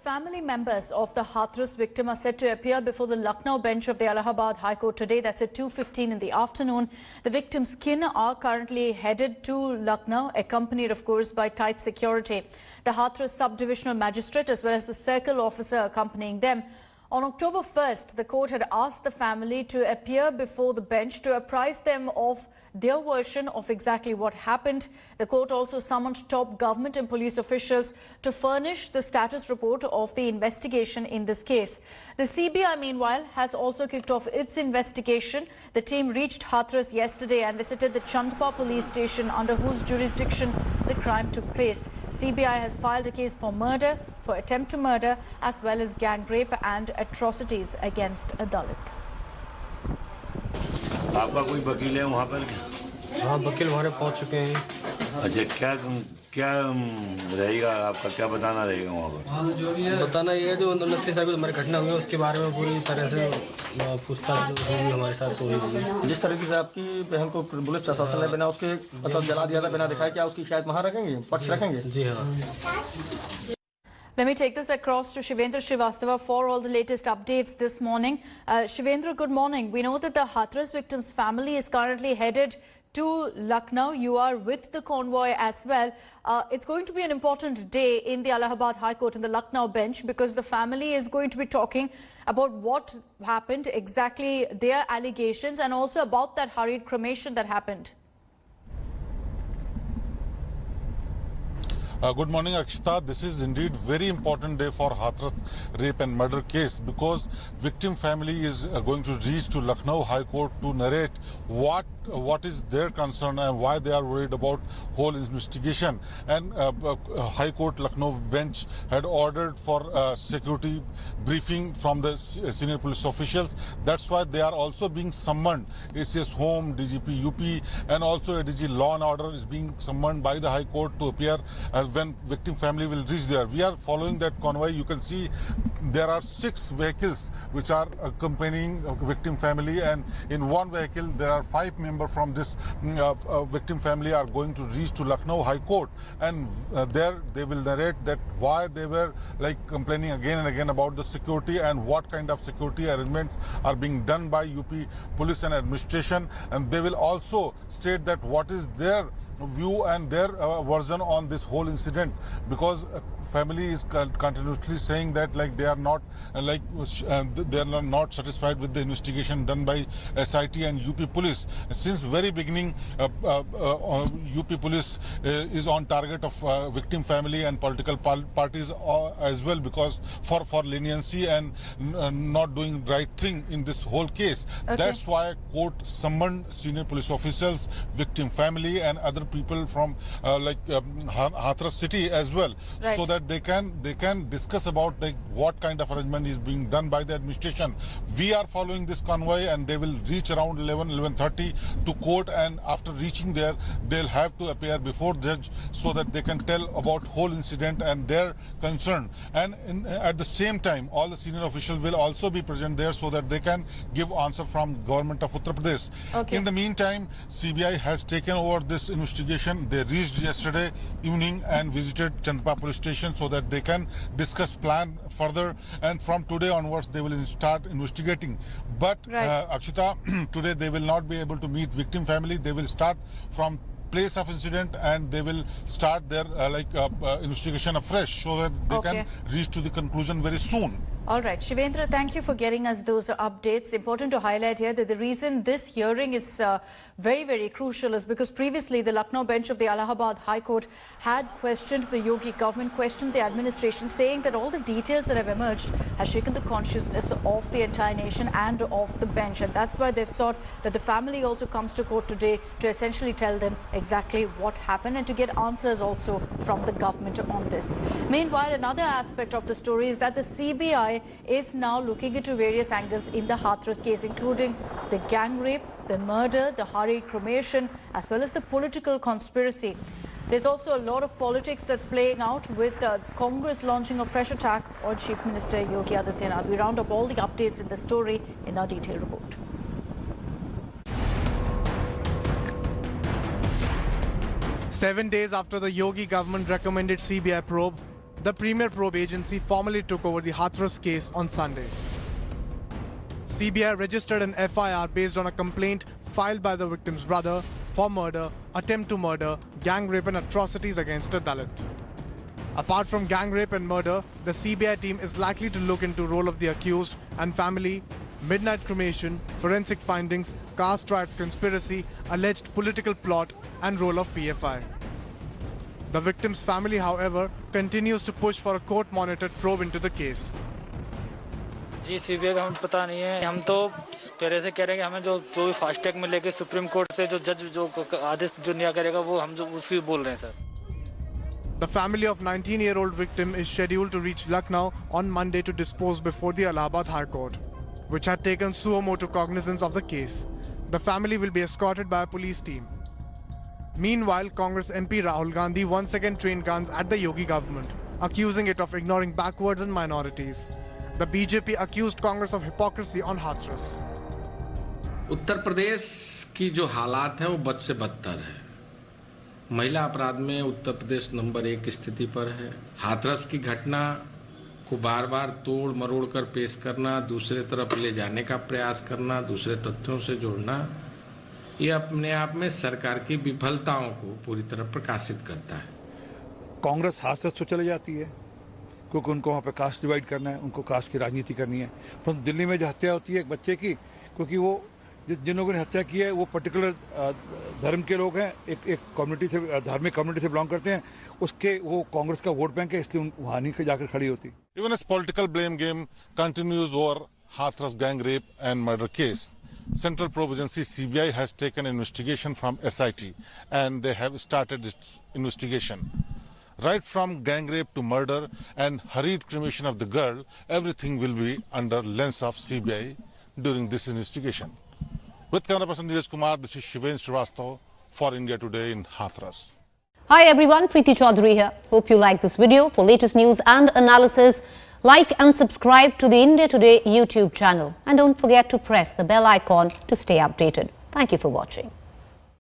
family members of the Hathras victim are set to appear before the Lucknow bench of the Allahabad High Court today. That's at 2:15 in the afternoon. The victim's kin are currently headed to Lucknow, accompanied, of course, by tight security. The Hathras subdivisional magistrate as well as the circle officer accompanying them. On October 1st, the court had asked the family to appear before the bench to apprise them of their version of exactly what happened. The court also summoned top government and police officials to furnish the status report of the investigation in this case. The CBI, meanwhile, has also kicked off its investigation. The team reached Hathras yesterday and visited the Chandpa police station under whose jurisdiction the crime took place. CBI has filed a case for murder, for attempt to murder, as well as gang rape and atrocities against a Dalit. आपका कोई वकील है वहाँ पर? हाँ, वकील हमारे पहुँच चुके हैं। अच्छा, क्या क्या रहेगा आपका, क्या बताना रहेगा वहाँ पर? बताना ये है जो 29 तारीख को हमारी घटना हुई है उसके बारे में पूरी तरह से पूछताछ जो होगी हमारे साथ तो होगी। जिस तरीके से आपकी बहन को पुलिस प्रशासन ने बिना उसके मतलब जला दिया था, बिना दिखाया, क्या उसकी शायद वहाँ रखेंगे, पक्ष रखेंगे? जी हाँ। Let me take this across to Shivendra Srivastava for all the latest updates this morning. Shivendra, good morning. We know that the Hathras victims' family is currently headed to Lucknow. You are with the convoy as well. It's going to be an important day in the Allahabad High Court in the Lucknow bench because the family is going to be talking about what happened, exactly their allegations, and also about that hurried cremation that happened. Good morning, Akshita. This is indeed very important day for Hathras rape and murder case because victim family is going to reach to Lucknow High Court to narrate what is their concern and why they are worried about whole investigation. And High Court Lucknow bench had ordered for security briefing from the senior police officials. That's why they are also being summoned. ACS Home, DGP UP, and also ADG Law and Order is being summoned by the High Court to appear when victim family will reach there. We are following that convoy. You can see there are 6 vehicles which are accompanying victim family, and in one vehicle there are 5 members from this victim family are going to reach to Lucknow High Court, and there they will narrate that why they were like complaining again and again about the security and what kind of security arrangements are being done by UP police and administration, and they will also state that what is their view and their version on this whole incident, because family is continuously saying that like they are not they are not satisfied with the investigation done by SIT and UP police. Since very beginning UP police is on target of victim family and political parties as well, because for leniency and not doing right thing in this whole case. Okay. That's why court summoned senior police officials, victim family and other people from Hathras city as well, right, so that they can discuss about like what kind of arrangement is being done by the administration. We are following this convoy and they will reach around 11:30 to court, and after reaching there they'll have to appear before judge so that they can tell about whole incident and their concern. And at the same time all the senior officials will also be present there so that they can give answer from government of Uttar Pradesh. Okay. In the meantime, CBI has taken over this investigation. They reached yesterday evening and visited Chandpa police station so that they can discuss plan further, and from today onwards they will start investigating. But right, Akshita, today they will not be able to meet victim family. They will start from place of incident and they will start their investigation afresh so that they can reach to the conclusion very soon. All right, Shivendra, thank you for getting us those updates. Important to highlight here that the reason this hearing is very, very crucial is because previously the Lucknow bench of the Allahabad High Court had questioned the Yogi government, questioned the administration, saying that all the details that have emerged has shaken the consciousness of the entire nation and of the bench. And that's why they've sought that the family also comes to court today to essentially tell them exactly what happened and to get answers also from the government on this. Meanwhile, another aspect of the story is that the CBI is now looking into various angles in the Hathras case, including the gang rape, the murder, the hurried cremation, as well as the political conspiracy. There's also a lot of politics that's playing out with Congress launching a fresh attack on Chief Minister Yogi Adityanath. We round up all the updates in the story in our detailed report. 7 days after the Yogi government recommended CBI probe, the premier probe agency formally took over the Hathras case on Sunday. CBI registered an FIR based on a complaint filed by the victim's brother for murder, attempt to murder, gang rape and atrocities against a Dalit. Apart from gang rape and murder, the CBI team is likely to look into role of the accused and family, midnight cremation, forensic findings, caste riots conspiracy, alleged political plot and role of PFI. The victim's family, however, continues to push for a court-monitored probe into the case. जी CBI का हमें पता नहीं है, हम तो पहले से कह रहे हैं कि हमें जो भी फास्ट ट्रैक में लेके सुप्रीम कोर्ट से जो जज जो आदेश जो न्याय करेगा वो हम जो उसी बोल रहे हैं sir. The family of 19-year-old victim is scheduled to reach Lucknow on Monday to dispose before the Allahabad High Court, which had taken suo motu cognizance of the case. The family will be escorted by a police team. Meanwhile, Congress MP Rahul Gandhi once again trained guns at the Yogi government, accusing it of ignoring backwards and minorities. The BJP accused Congress of hypocrisy on Hathras. Uttar Pradesh की जो हालात है वो बद से बदतर है. महिला अपराध में उत्तर प्रदेश नंबर 1 स्थिति पर है. हाथरस की घटना को बार बार तोड़ मरोड़ कर पेश करना, दूसरे तरफ ले जाने का प्रयास करना, दूसरे तथ्यों से जोड़ना, ये अपने आप में सरकार की विफलताओं को पूरी तरह प्रकाशित करता है. कांग्रेस हाथरस तो चले जाती है क्योंकि उनको वहाँ पे कास्ट डिवाइड करना है, उनको कास्ट की राजनीति करनी है. परंतु दिल्ली में जो हत्या होती है एक बच्चे की, क्योंकि वो जिन लोगों ने हत्या की है वो पर्टिकुलर धर्म के लोग हैं, एक कम्युनिटी से, धार्मिक कम्युनिटी से बिलोंग करते हैं, उसके वो कांग्रेस का वोट बैंक है, इसलिए वहाँ नहीं जाकर खड़ी होती. Even as political blame game continues over Hathras gang rape and murder case, Central Probe Agency CBI has taken investigation from SIT and they have started its investigation. Right from gang rape to murder and hurried cremation of the girl, everything will be under lens of CBI during this investigation. With camera person Neeraj Kumar, this is Shiven Srivastava for India Today in Hathras. Hi everyone, Preeti Chaudhary here. Hope you like this video. For latest news and analysis, like and subscribe to the India Today YouTube channel. And don't forget to press the bell icon to stay updated. Thank you for watching.